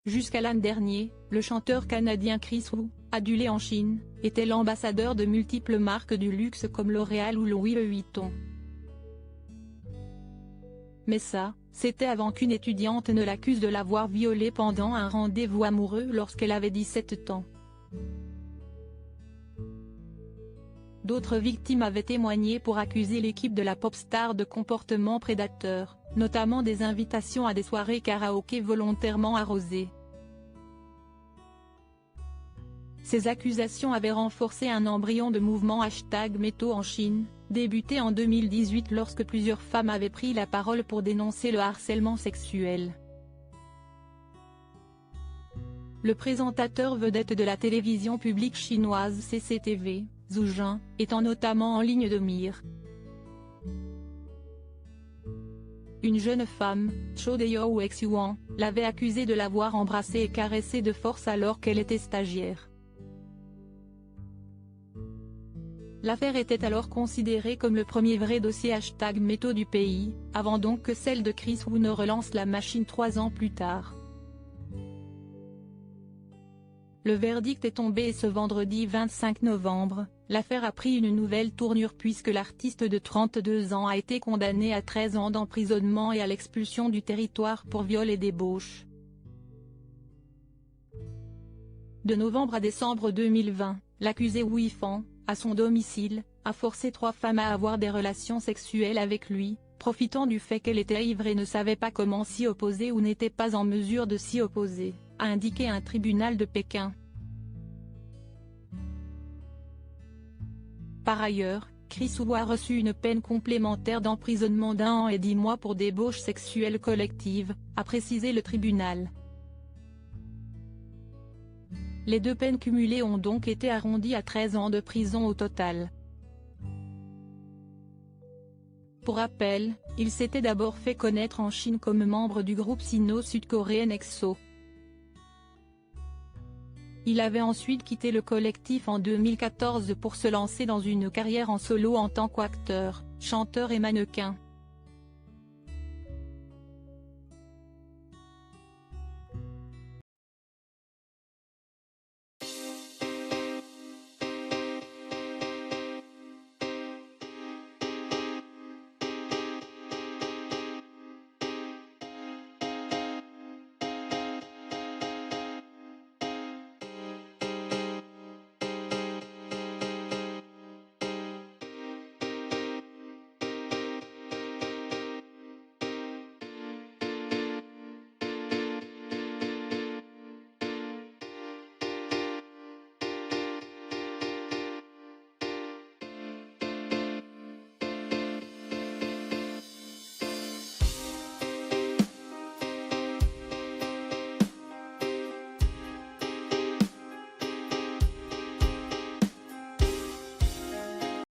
Jusqu'à l'an dernier, le chanteur canadien Chris Wu, adulé en Chine, était l'ambassadeur de multiples marques du luxe comme L'Oréal ou Louis Vuitton. Mais ça, c'était avant qu'une étudiante ne l'accuse de l'avoir violée pendant un rendez-vous amoureux lorsqu'elle avait 17 ans. D'autres victimes avaient témoigné pour accuser l'équipe de la pop-star de comportements prédateurs, notamment des invitations à des soirées karaoké volontairement arrosées. Ces accusations avaient renforcé un embryon de mouvement #MeToo en Chine, débuté en 2018 lorsque plusieurs femmes avaient pris la parole pour dénoncer le harcèlement sexuel. Le présentateur vedette de la télévision publique chinoise CCTV, Zhu Jin, étant notamment en ligne de mire. Une jeune femme, Cho Dae-yo Ex-yuan, l'avait accusé de l'avoir embrassée et caressée de force alors qu'elle était stagiaire. L'affaire était alors considérée comme le premier vrai dossier #MeToo du pays, avant donc que celle de Chris Wu ne relance la machine 3 ans plus tard. Le verdict est tombé ce vendredi 25 novembre, l'affaire a pris une nouvelle tournure puisque l'artiste de 32 ans a été condamné à 13 ans d'emprisonnement et à l'expulsion du territoire pour viol et débauche. De novembre à décembre 2020, l'accusé Wu Yifan, à son domicile, a forcé 3 femmes à avoir des relations sexuelles avec lui, profitant du fait qu'elle était ivre et ne savait pas comment s'y opposer ou n'était pas en mesure de s'y opposer, a indiqué un tribunal de Pékin. Par ailleurs, Chris Wu a reçu une peine complémentaire d'emprisonnement d'1 an et 10 mois pour débauche sexuelle collective, a précisé le tribunal. Les 2 peines cumulées ont donc été arrondies à 13 ans de prison au total. Pour rappel, il s'était d'abord fait connaître en Chine comme membre du groupe sino-sud-coréen EXO. Il avait ensuite quitté le collectif en 2014 pour se lancer dans une carrière en solo en tant qu'acteur, chanteur et mannequin.